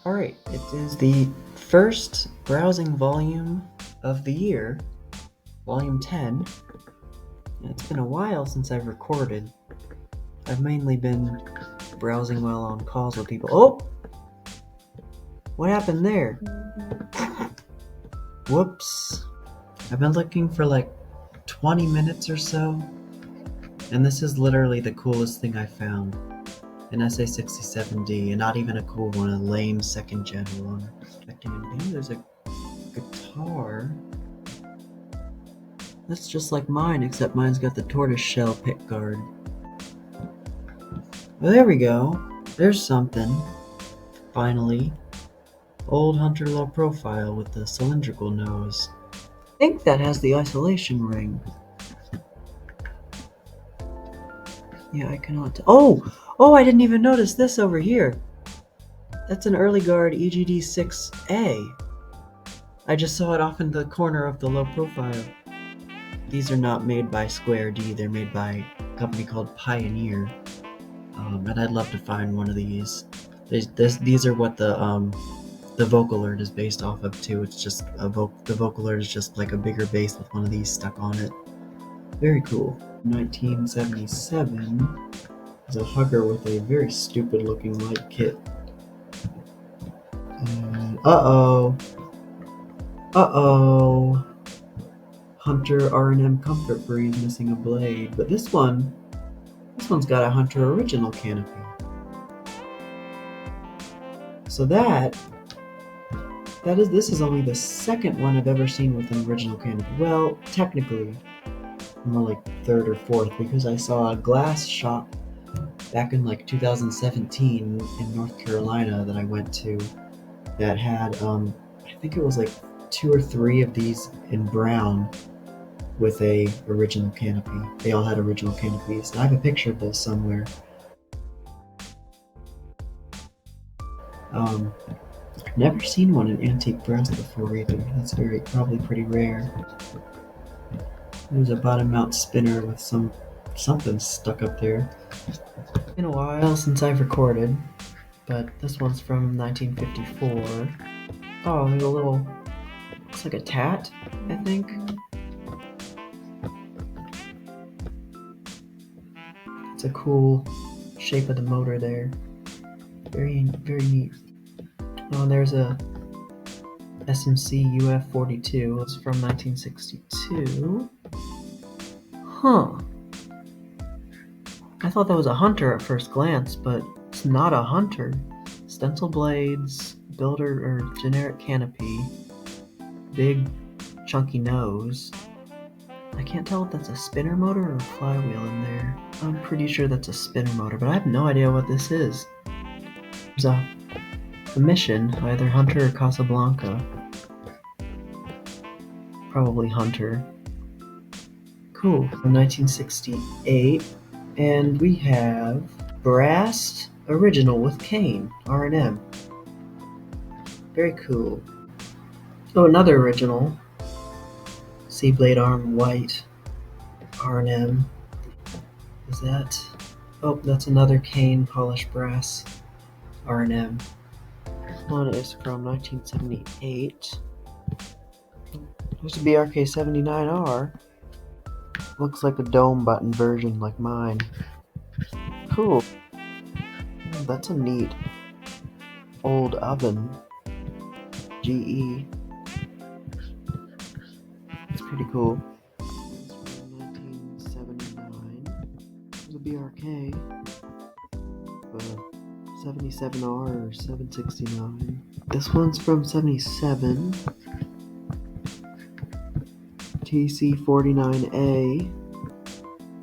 Alright, it is the first browsing volume of the year, volume 10. It's been a while since I've recorded. I've mainly been browsing while on calls with people. Oh! What happened there? Whoops. I've been looking for like 20 minutes or so, and this is literally the coolest thing I found. An SA67D, and not even a cool one, a lame second gen one. There's a guitar. That's just like mine, except mine's got the tortoise shell pickguard. Well, there we go. There's something. Finally. Old Hunter low profile with the cylindrical nose. I think that has the isolation ring. Yeah, I cannot. Oh, I didn't even notice this over here. That's an early guard EGD6A. I just saw it off in the corner of the low profile. These are not made by Square D, they're made by a company called Pioneer. And I'd love to find one of these. These are what the Vocalert is based off of too. It's just the Vocalert is just like a bigger bass with one of these stuck on it. Very cool. 1977 is a hugger with a very stupid looking light kit. And uh-oh. Hunter R&M Comfort Breeze missing a blade, but this one's got a Hunter original canopy. So this is only the second one I've ever seen with an original canopy. Well, technically, more like third or fourth, because I saw a glass shop back in like 2017 in North Carolina that I went to that had, I think it was like 2 or 3 of these in brown with a original canopy. They all had original canopies. I have a picture of those somewhere. I've never seen one in antique brass before either. That's probably pretty rare. There's a bottom mount spinner with something stuck up there. It's been a while since I've recorded, but this one's from 1954. Oh, there's a little, looks like a tat, I think. It's a cool shape of the motor there. Very, very neat. Oh, and there's a SMC UF42. It's from 1962. Huh. I thought that was a Hunter at first glance, but it's not a Hunter. Stencil blades, builder or generic canopy, big chunky nose. I can't tell if that's a spinner motor or a flywheel in there. I'm pretty sure that's a spinner motor, but I have no idea what this is. There's a Mission, either Hunter or Casablanca. Probably Hunter. Cool. From 1968. And we have brass original with cane, R&M. Very cool. Oh, another original. C-blade arm white, R&M. Is that? Oh, that's another cane polished brass, R&M. This one is from 1978. There's a BRK79R. Looks like a dome button version like mine. Cool. Oh, that's a neat old oven. GE. It's pretty cool. It's from 1979. There's a BRK. 77R or 769. This one's from 77. TC49A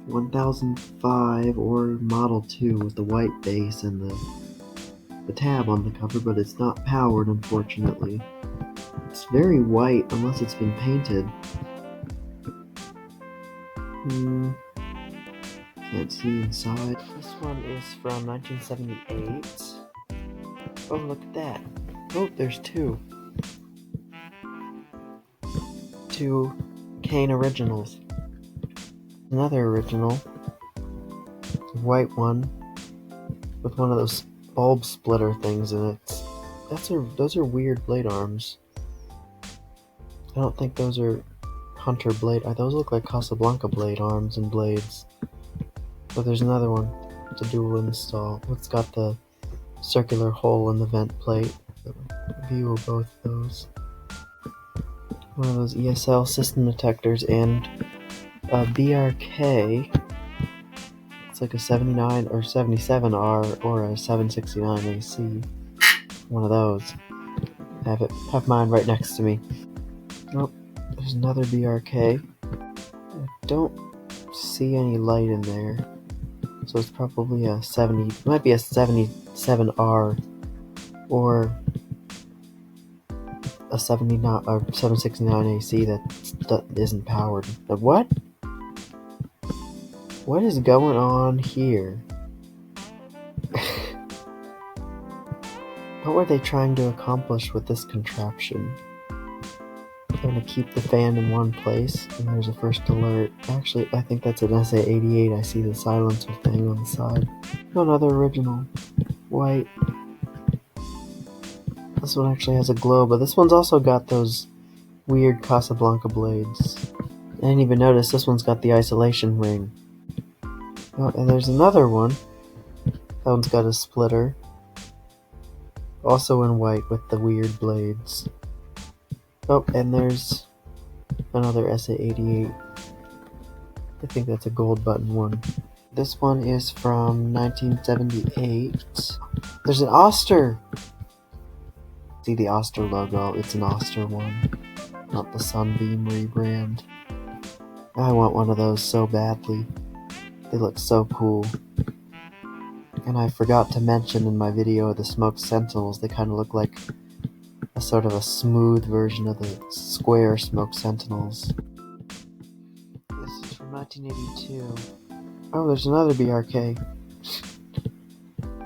1005 or Model 2 with the white base and the tab on the cover, but it's not powered, unfortunately. It's very white unless it's been painted. Can't see inside. This one is from 1978. Oh, look at that. Oh, there's two. Two cane originals. Another original. A white one with one of those bulb splitter things in it. those are weird blade arms. I don't think those are Hunter blade. Those look like Casablanca blade arms and blades. But there's another one. It's a dual install. It's got the circular hole in the vent plate. A view of both of those. One of those ESL system detectors and a BRK. It's like a 79 or 77R or a 769 AC. One of those. Have mine right next to me. Oh, there's another BRK. I don't see any light in there. So it's probably a 70, it might be a 77R or a 79 or 769 AC that isn't powered. But what? What is going on here? What were they trying to accomplish with this contraption? Trying to keep the fan in one place, and there's a first alert. Actually, I think that's an SA88. I see the silencer thing on the side. Another original. White. This one actually has a glow, but this one's also got those weird Casablanca blades. I didn't even notice this one's got the isolation ring. Oh, and there's another one. That one's got a splitter. Also in white with the weird blades. Oh, and there's another SA88. I think that's a gold button one. This one is from 1978. There's an Oster! See the Oster logo, it's an Oster one. Not the Sunbeam rebrand. I want one of those so badly. They look so cool. And I forgot to mention in my video of the Smoked Sentinels, they kind of look like a sort of a smooth version of the square Smoked Sentinels. This is from 1982. Oh, there's another BRK.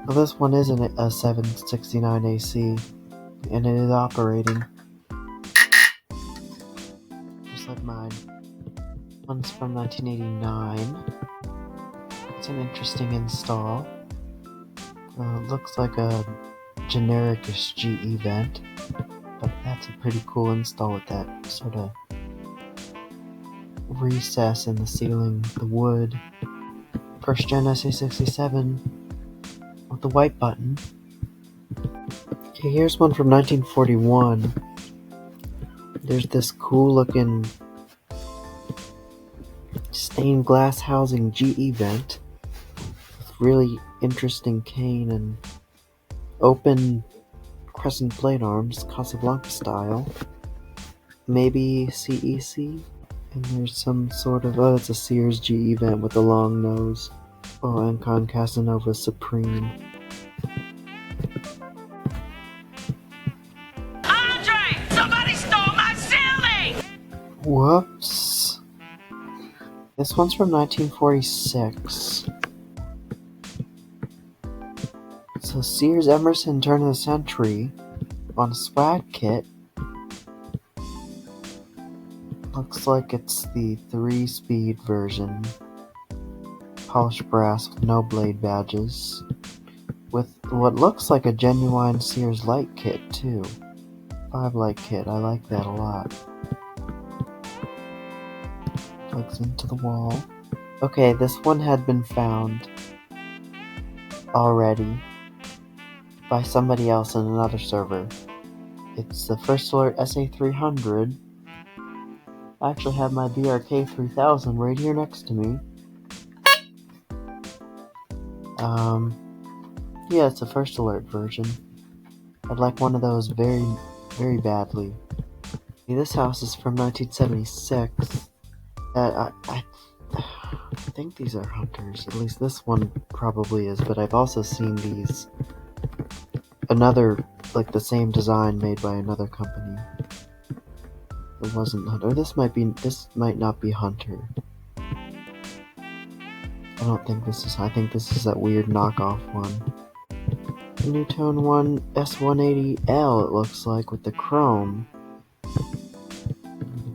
Well, this one isn't a 769 AC, and it is operating. Just like mine. One's from 1989. It's an interesting install. Looks like a generic-ish GE vent, but that's a pretty cool install with that sort of recess in the ceiling, the wood. First gen SA67 with the white button. Okay, here's one from 1941. There's this cool looking stained glass housing GE vent with really interesting cane and open crescent blade arms, Casablanca style. Maybe CEC? And there's some sort of, oh, it's a Sears GE vent with a long nose. Oh, and Con Casanova Supreme. Andre! Somebody stole my ceiling! Whoops. This one's from 1946. So Sears Emerson turn of the century on a swag kit. Looks like it's the 3-speed version. Polished brass with no blade badges. With what looks like a genuine Sears light kit too. 5 light kit, I like that a lot. Plugs into the wall. Okay, this one had been found already by somebody else in another server. It's the First Alert SA300. I actually have my BRK 3000 right here next to me. Yeah, it's a First Alert version. I'd like one of those very, very badly. This house is from 1976. I think these are Hunters. At least this one probably is, but I've also seen these. Another, like the same design made by another company. It wasn't Hunter. This might not be Hunter. I don't think this is, I think this is that weird knockoff one. Newtone 1 S180L it looks like with the chrome. A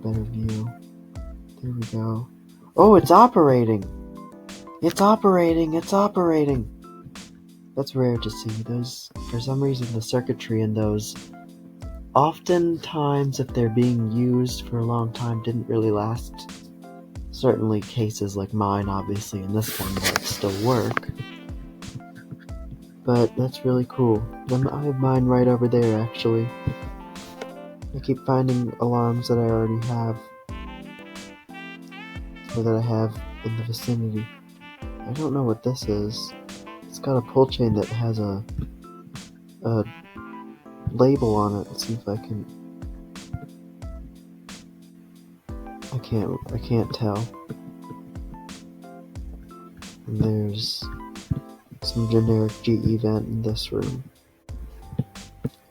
better view. There we go. Oh, it's operating! It's operating! It's operating! That's rare to see. Those, for some reason, the circuitry in those, oftentimes, if they're being used for a long time, didn't really last. Certainly cases like mine, obviously, and this one might still work. But that's really cool. I have mine right over there, actually. I keep finding alarms that I already have, or that I have in the vicinity. I don't know what this is. It's got a pull chain that has a label on it. Let's see if I can. I can't tell. And there's some generic GE vent in this room.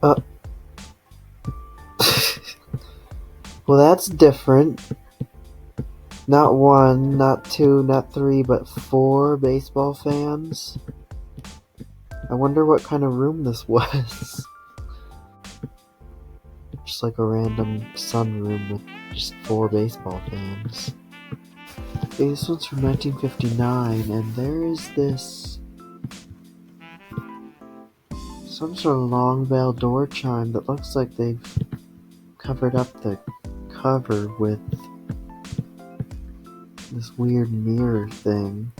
Well, that's different. Not one, not two, not three, but 4 baseball fans. I wonder what kind of room this was. Just like a random sunroom with just 4 baseball fans. Okay, this one's from 1959, and there is this some sort of long bell door chime that looks like they've covered up the cover with this weird mirror thing.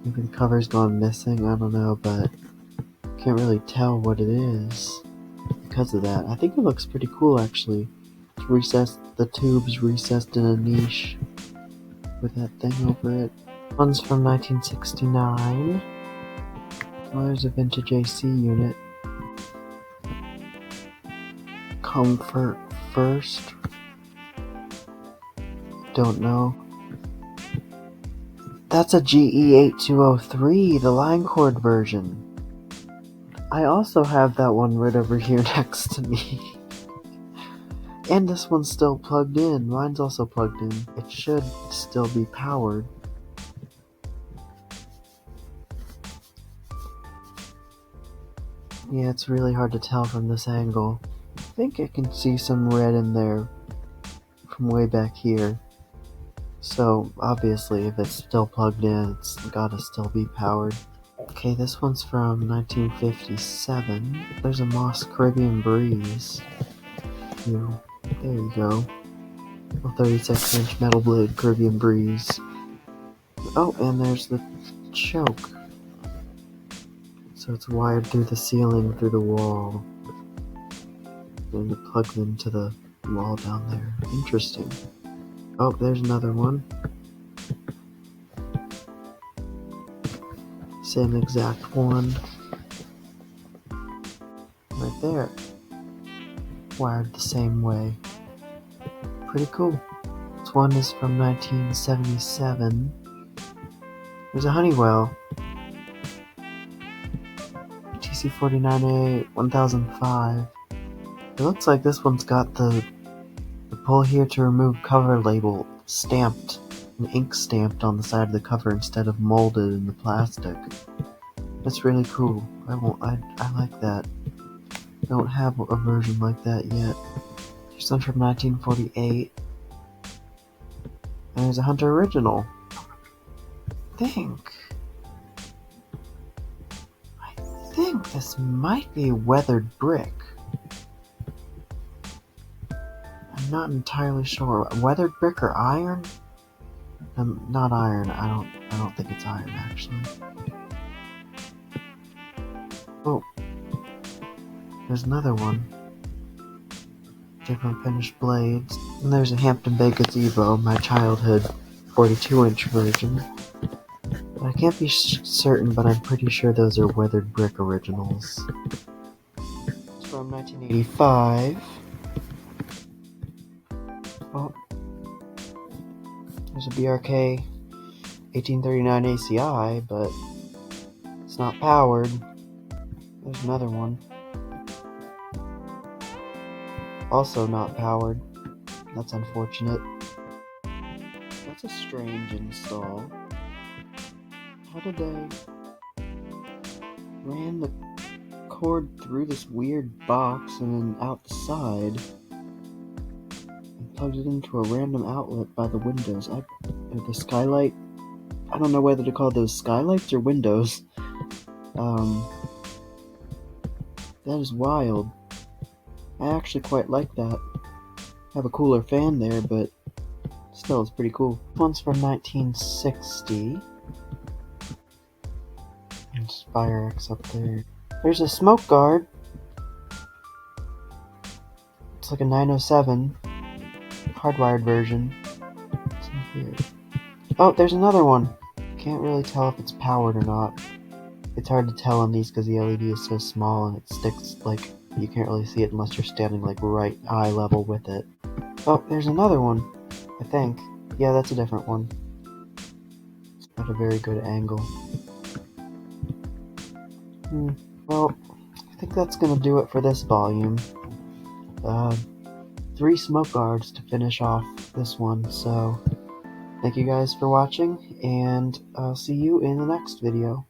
Maybe the cover's gone missing, I don't know, but can't really tell what it is because of that. I think it looks pretty cool, actually. It's recessed, the tube's recessed in a niche with that thing over it. One's from 1969. Oh, there's a vintage AC unit. Comfort first. Don't know. That's a GE8203, the line cord version. I also have that one right over here next to me. And this one's still plugged in. Mine's also plugged in. It should still be powered. Yeah, it's really hard to tell from this angle. I think I can see some red in there from way back here. So, obviously, if it's still plugged in, it's gotta still be powered. Okay, this one's from 1957. There's a Moss Caribbean Breeze. Here, there you go. A 36-inch metal blade Caribbean Breeze. Oh, and there's the choke. So it's wired through the ceiling, through the wall. And it plugs into the wall down there. Interesting. Oh, there's another one. Same exact one. Right there. Wired the same way. Pretty cool. This one is from 1977. There's a Honeywell. TC49A 1005. It looks like this one's got the pull here to remove cover label stamped, and ink stamped on the side of the cover instead of molded in the plastic. That's really cool. I like that. I don't have a version like that yet. There's one from 1948. And there's a Hunter original. I think this might be weathered brick. I'm not entirely sure. Weathered brick or iron? Not iron. I don't think it's iron, actually. Oh, there's another one. Different finished blades. And there's a Hampton Bay Gazebo, my childhood 42-inch version. But I can't be certain, but I'm pretty sure those are weathered brick originals. It's from 1985. Oh, there's a BRK 1839 ACI, but it's not powered. There's another one. Also not powered. That's unfortunate. That's a strange install. How did they ran the cord through this weird box and then out the side and plugged it into a random outlet by the windows? The skylight. I don't know whether to call those skylights or windows. That is wild. I actually quite like that. Have a cooler fan there, but still, it's pretty cool. This one's from 1960. There's Fire X up there. There's a smoke guard. It's like a 907 hardwired version. What's in here? Oh, there's another one. Can't really tell if it's powered or not. It's hard to tell on these because the LED is so small and it sticks, like, you can't really see it unless you're standing like right eye level with it. Oh, there's another one, I think. Yeah, that's a different one. It's not a very good angle. Well, I think that's gonna do it for this volume. 3 smoke guards to finish off this one, so thank you guys for watching, and I'll see you in the next video.